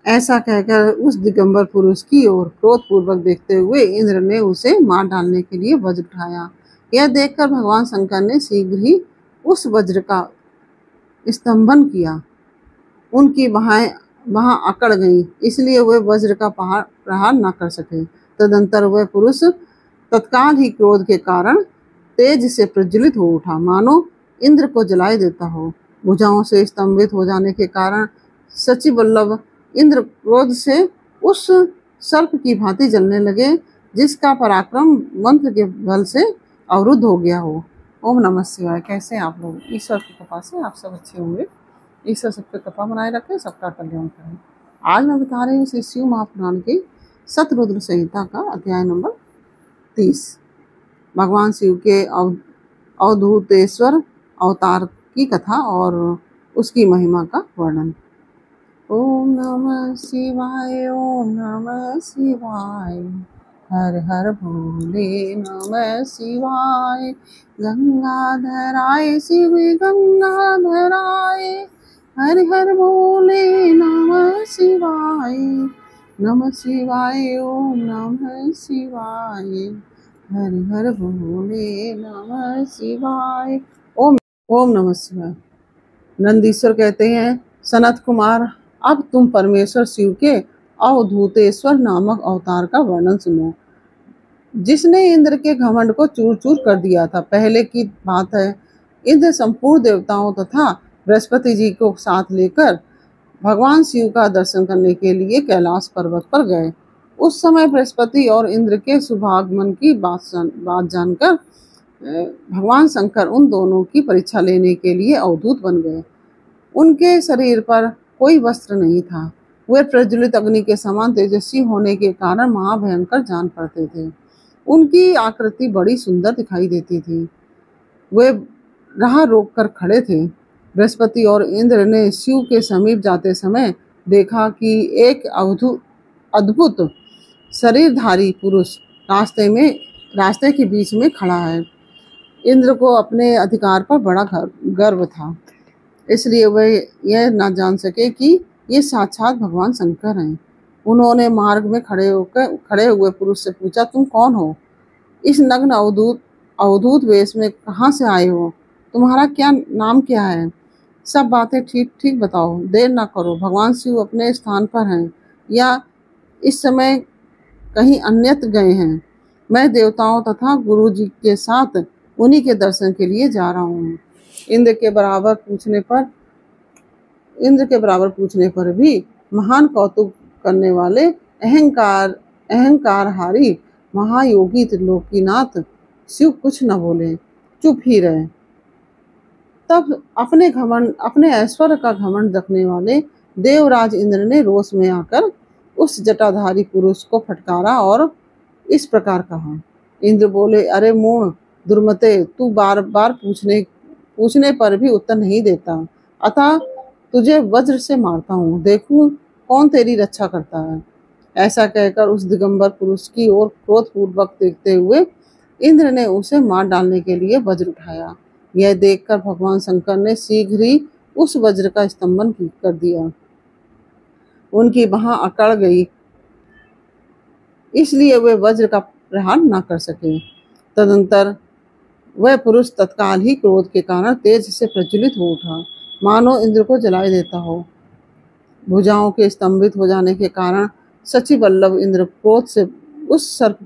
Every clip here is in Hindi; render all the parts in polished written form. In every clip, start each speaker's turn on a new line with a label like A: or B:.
A: ऐसा कहकर उस दिगंबर पुरुष की ओर क्रोधपूर्वक देखते हुए इंद्र ने उसे मार डालने के लिए वज्र उठाया। यह देखकर भगवान शंकर ने शीघ्र ही उस वज्र का स्तंभन किया। उनकी बाहें अकड़ गईं, इसलिए वे वज्र का प्रहार न कर सके। तदंतर वह पुरुष तत्काल ही क्रोध के कारण तेज से प्रज्वलित हो उठा, मानो इंद्र को जलाए देता हो। भुजाओं से स्तंभित हो जाने के कारण सचिवल्लभ इंद्र क्रोध से उस सर्प की भांति जलने लगे, जिसका पराक्रम मंत्र के बल से अवरुद्ध हो गया हो। ओम नमः शिवाय। कैसे हैं आप लोग? ईश्वर की कृपा से आप सब अच्छे होंगे। ईश्वर सब पे कृपा बनाए रखे, सबका कल्याण करें। आज मैं बता रही हूँ श्री शिव महापुराण की शतरुद्र संहिता का अध्याय नंबर 30, भगवान शिव के अवधूतेश्वर अवतार की कथा और उसकी महिमा का वर्णन। ओम नमः शिवाय, ओम नमः शिवाय, हर हर भोले नमः शिवाय। गंगाधराय शिव गंगाधराय, हर हर भोले नमः शिवाय। नमः शिवाय, ओम नमः शिवाय, हर हर भोले नमः शिवाय। ओम नमः शिवाय। नंदीश्वर कहते हैं, सनत कुमार, अब तुम परमेश्वर शिव के अवधूतेश्वर नामक अवतार का वर्णन सुनो, जिसने इंद्र के घमंड को चूर चूर कर दिया था। पहले की बात है, इंद्र संपूर्ण देवताओं तथा बृहस्पति जी को साथ लेकर भगवान शिव का दर्शन करने के लिए कैलाश पर्वत पर गए। उस समय बृहस्पति और इंद्र के शुभागमन की बात जानकर भगवान शंकर उन दोनों की परीक्षा लेने के लिए अवधूत बन गए। उनके शरीर पर कोई वस्त्र नहीं था। वे प्रज्वलित अग्नि के समान तेजस्वी होने के कारण महाभयंकर जान पड़ते थे। उनकी आकृति बड़ी सुंदर दिखाई देती थी। वे राह रोक कर खड़े थे। बृहस्पति और इंद्र ने शिव के समीप जाते समय देखा कि एक अद्भुत शरीरधारी पुरुष रास्ते के बीच में खड़ा है। इंद्र को अपने अधिकार पर बड़ा गर्व था, इसलिए वे यह न जान सके कि ये साक्षात भगवान शंकर हैं। उन्होंने मार्ग में खड़े हुए पुरुष से पूछा, तुम कौन हो? इस नग्न अवधूत वेश में कहाँ से आए हो? तुम्हारा नाम क्या है? सब बातें ठीक ठीक बताओ, देर ना करो। भगवान शिव अपने स्थान पर हैं या इस समय कहीं अन्यत्र गए हैं। मैं देवताओं तथा गुरु जी के साथ उन्हीं के दर्शन के लिए जा रहा हूँ। इंद्र के बराबर पूछने पर भी महान कौतुक करने वाले अहंकारहारी महायोगी त्रिलोकीनाथ शिव कुछ न बोले, चुप ही रहे। तब अपने ऐश्वर्य का घमंड रखने वाले देवराज इंद्र ने रोष में आकर उस जटाधारी पुरुष को फटकारा और इस प्रकार कहा। इंद्र बोले, अरे मूढ़ दुर्मते, तू बार बार पूछने पर भी उत्तर नहीं देता, अतः तुझे वज्र से मारता हूँ, देखूं कौन तेरी रक्षा करता है। ऐसा कहकर उस दिगंबर पुरुष की ओर क्रोधपूर्वक देखते हुए इंद्र ने उसे मार डालने के लिए वज्र उठाया। यह देखकर भगवान शंकर ने शीघ्र ही उस वज्र का स्तंभन कर दिया। उनकी बाह अकड़ गई, इसलिए वे वज्र का प्रहार न कर सके। तदंतर वह पुरुष तत्काल ही क्रोध के कारण तेज से प्रज्वलित हो उठा, मानो इंद्र को जलाए देता हो। भुजाओं के स्तंभित हो जाने के कारण सचिवल्लभ इंद्र क्रोध से उस सर्प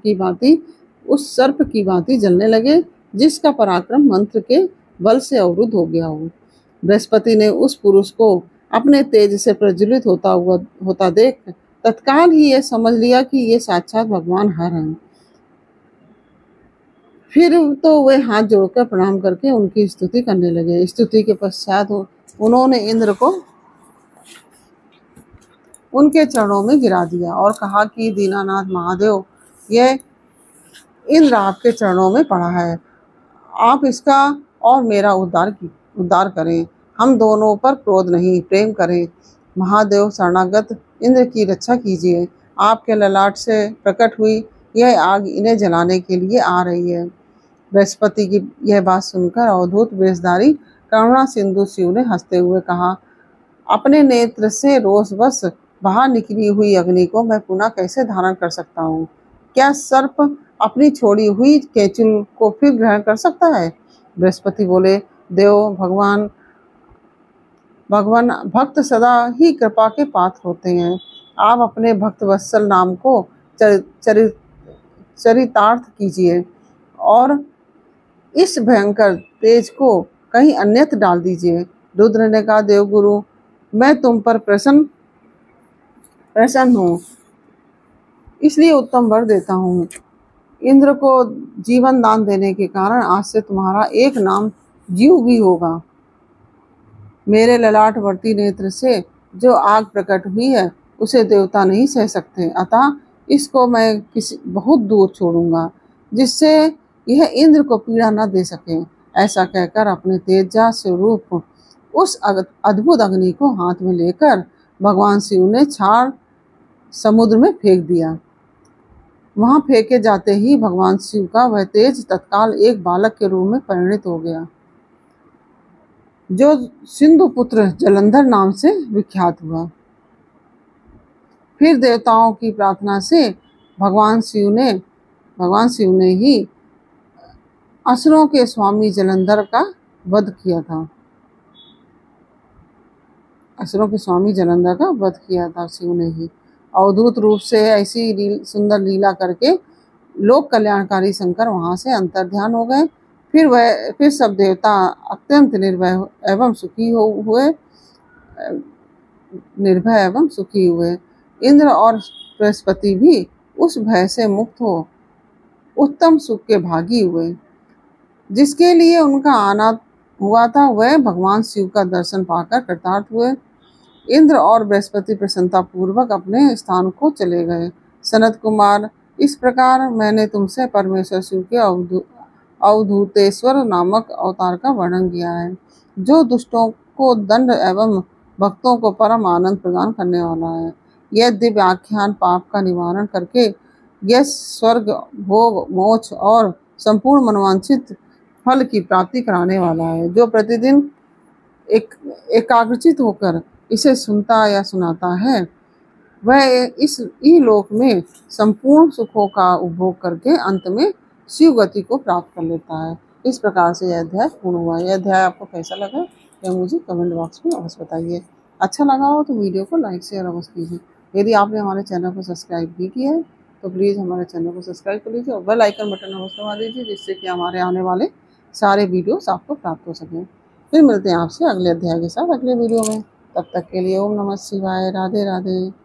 A: की भांति जलने लगे, जिसका पराक्रम मंत्र के बल से अवरुद्ध हो गया हो। बृहस्पति ने उस पुरुष को अपने तेज से प्रज्वलित होता देख तत्काल ही यह समझ लिया कि ये साक्षात भगवान हर हैं। फिर तो वे हाथ जोड़कर प्रणाम करके उनकी स्तुति करने लगे। स्तुति के पश्चात उन्होंने इंद्र को उनके चरणों में गिरा दिया और कहा कि दीनानाथ महादेव, यह इंद्र आपके चरणों में पड़ा है, आप इसका और मेरा उद्धार करें। हम दोनों पर क्रोध नहीं, प्रेम करें। महादेव शरणागत इंद्र की रक्षा कीजिए। आपके ललाट से प्रकट हुई यह आग इन्हें जलाने के लिए आ रही है। बृहस्पति की यह बात सुनकर अवधूत वेशधारी करुणा सिंधु शिव ने हंसते हुए कहा, अपने नेत्र से रोषवश बाहर निकली हुई अग्नि को मैं पुनः कैसे धारण कर सकता हूँ? क्या सर्प अपनी छोड़ी हुई केचुल को फिर ग्रहण कर सकता है? बृहस्पति बोले, देव भगवान भगवान भक्त सदा ही कृपा के पात्र होते हैं। आप अपने भक्त वत्सल नाम को चरितार्थ कीजिए और इस भयंकर तेज को कहीं अन्यत्र डाल दीजिए। रुद्र ने कहा, देवगुरु, मैं तुम पर प्रसन्न हूँ, इसलिए उत्तम वर देता हूँ। इंद्र को जीवन दान देने के कारण आज से तुम्हारा एक नाम जीव भी होगा। मेरे ललाटवर्ती नेत्र से जो आग प्रकट हुई है उसे देवता नहीं सह सकते, अतः इसको मैं किसी बहुत दूर छोड़ूंगा, जिससे यह इंद्र को पीड़ा न दे सके। ऐसा कहकर अपने तेजा स्वरूप उस अद्भुत अग्नि को हाथ में लेकर भगवान शिव ने क्षार समुद्र में फेंक दिया। वहां फेंके जाते ही भगवान शिव का वह तेज तत्काल एक बालक के रूप में परिणित हो गया, जो सिंधु पुत्र जलंधर नाम से विख्यात हुआ। फिर देवताओं की प्रार्थना से भगवान शिव ने ही असुरों के स्वामी जलंधर का वध किया था। असुरों के स्वामी जलंधर का वध किया था शिव ने ही। अवधूत रूप से ऐसी सुंदर लीला करके लोक कल्याणकारी शंकर वहां से अंतर्ध्यान हो गए। फिर सब देवता अत्यंत निर्भय एवं सुखी हुए। इंद्र और बृहस्पति भी उस भय से मुक्त हो उत्तम सुख के भागी हुए। जिसके लिए उनका आना हुआ था वह भगवान शिव का दर्शन पाकर कृतार्थ हुए। इंद्र और बृहस्पति प्रसन्नता पूर्वक अपने स्थान को चले गए। सनत कुमार, इस प्रकार मैंने तुमसे परमेश्वर शिव के अवधूतेश्वर नामक अवतार का वर्णन किया है, जो दुष्टों को दंड एवं भक्तों को परम आनंद प्रदान करने वाला है। यह दिव्य आख्यान पाप का निवारण करके यह स्वर्ग भोग मोक्ष और संपूर्ण मनोवांछित फल की प्राप्ति कराने वाला है। जो प्रतिदिन एकाग्रचित होकर इसे सुनता या सुनाता है वह इस लोक में संपूर्ण सुखों का उपभोग करके अंत में शिव गति को प्राप्त कर लेता है। इस प्रकार से यह अध्याय पूर्ण हुआ। यह अध्याय आपको कैसा लगा यह मुझे कमेंट बॉक्स में अवश्य बताइए। अच्छा लगा हो तो वीडियो को लाइक शेयर अवश्य कीजिए। यदि आपने हमारे चैनल को सब्सक्राइब नहीं किया है तो प्लीज़ हमारे चैनल को सब्सक्राइब कर लीजिए और बेल आइकन बटन अवश्य दबा दीजिए, जिससे कि हमारे आने वाले सारे वीडियोस आपको प्राप्त हो सकें। फिर मिलते हैं आपसे अगले अध्याय के साथ अगले वीडियो में। तब तक के लिए ओम नमः शिवाय। राधे राधे।